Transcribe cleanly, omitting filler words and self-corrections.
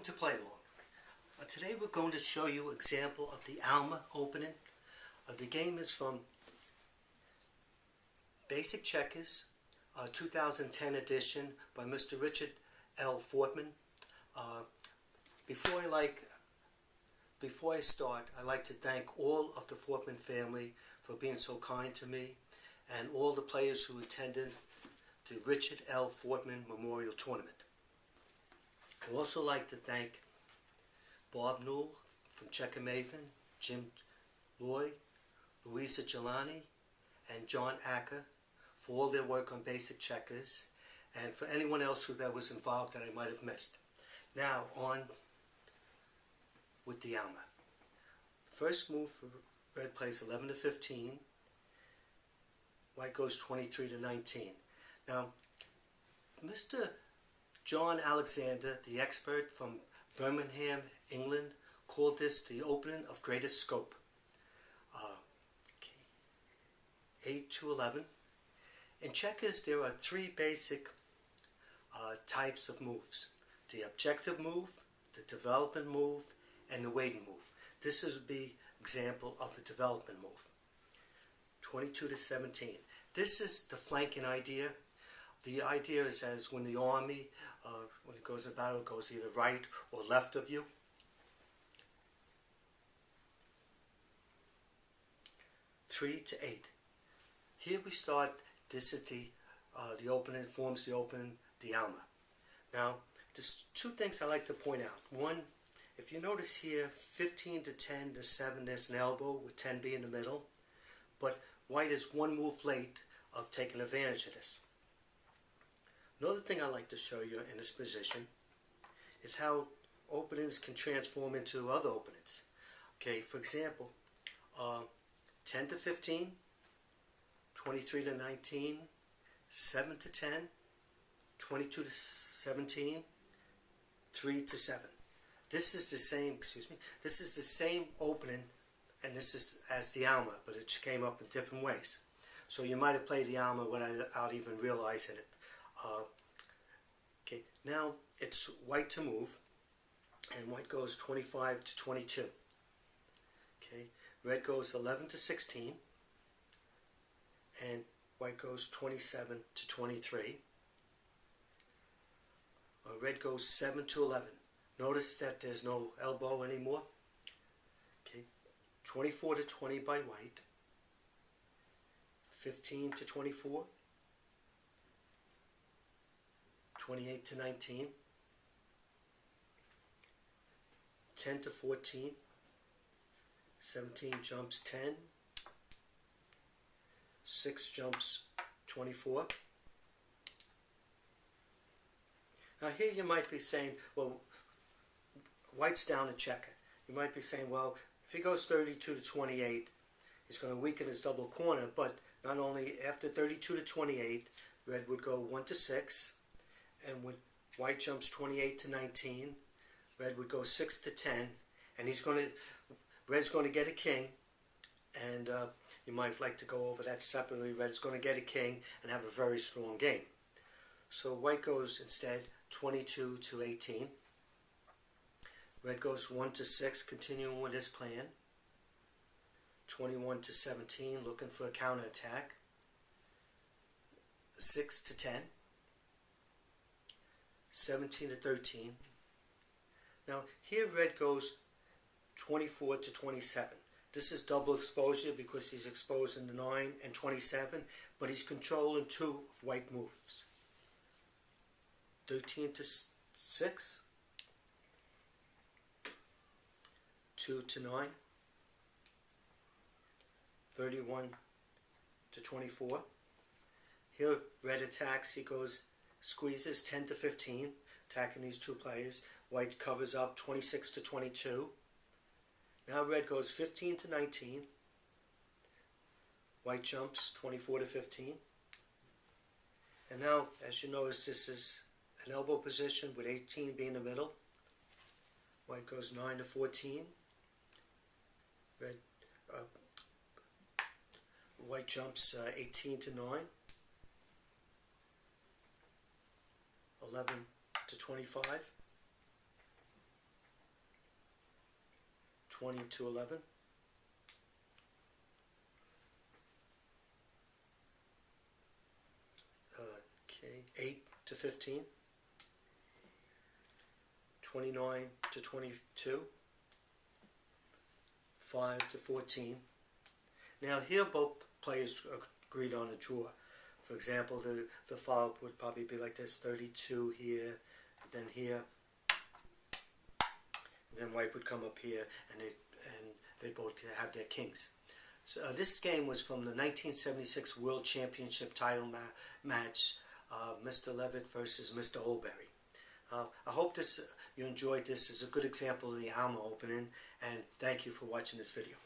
to Play Along. Today we're going to show you an example of the Alma opening. The game is from Basic Checkers, 2010 edition by Mr. Richard L. Fortman. Before I start, I'd like to thank all of the Fortman family for being so kind to me and all the players who attended the Richard L. Fortman Memorial Tournament. I'd also like to thank Bob Newell from Checker Maven, Jim Loy, Louisa Jelani, and John Acker for all their work on Basic Checkers, and for anyone else that was involved that I might have missed. Now on with the Alma. First move for Red plays 11 to 15. White goes 23 to 19. Now, Mr. John Alexander, the expert from Birmingham, England, called this the opening of greatest scope. 8 to 11. In checkers, there are three basic types of moves: the objective move, the development move, and the waiting move. This would be example of the development move. 22 to 17. This is the flanking idea. The idea is as when the army, when it goes to battle, it goes either right or left of you. Three to 8. Here we start. This is the opening, forms the opening, the Alma. Now, there's two things I like to point out. One, if you notice here, 15 to 10 to 7, there's an elbow with 10 being in the middle. But white is one move late of taking advantage of this. Another thing I like to show you in this position is how openings can transform into other openings. Okay, for example, 10 to 15, 23 to 19, 7 to 10, 22 to 17, 3 to 7. This is the same, this is the same opening, and this is as the Alma, but it came up in different ways. So you might have played the Alma without even realizing it. Okay, now it's white to move, and white goes 25 to 22. Okay, red goes 11 to 16, and white goes 27 to 23. Red goes 7 to 11. Notice that there's no elbow anymore. Okay, 24 to 20 by white, 15 to 24, 28 to 19, 10 to 14, 17 jumps 10, 6 jumps 24. Now here you might be saying, well, white's down a checker. You might be saying, well, if he goes 32 to 28, he's going to weaken his double corner, but not only after 32 to 28, red would go 1 to 6, and when white jumps 28 to 19, red would go 6 to 10, and red's going to get a king, and you might like to go over that separately. Red's going to get a king and have a very strong game. So white goes instead 22 to 18. Red goes 1 to 6, continuing with his plan. 21 to 17, looking for a counterattack. 6 to 10. 17 to 13. Now here red goes 24 to 27. This is double exposure because he's exposing the 9 and 27, but he's controlling 2 of white moves. 13 to 6. 2 to 9. 31 to 24. Here red attacks, he goes, squeezes 10 to 15, attacking these two players. White covers up 26 to 22. Now red goes 15 to 19. White jumps 24 to 15. And now, as you notice, this is an elbow position with 18 being the middle. White goes 9 to 14. White jumps 18 to 9. 11 to 25. 20 to 11. Okay, 8 to 15. 29 to 22. 5 to 14. Now here both players agreed on a draw. For example, the follow-up would probably be like this: 32 here, then here, and then white would come up here, and they both have their kings. So this game was from the 1976 World Championship Title match, Mr. Levitt versus Mr. Oldbury. I hope you enjoyed this as a good example of the Alma opening, and thank you for watching this video.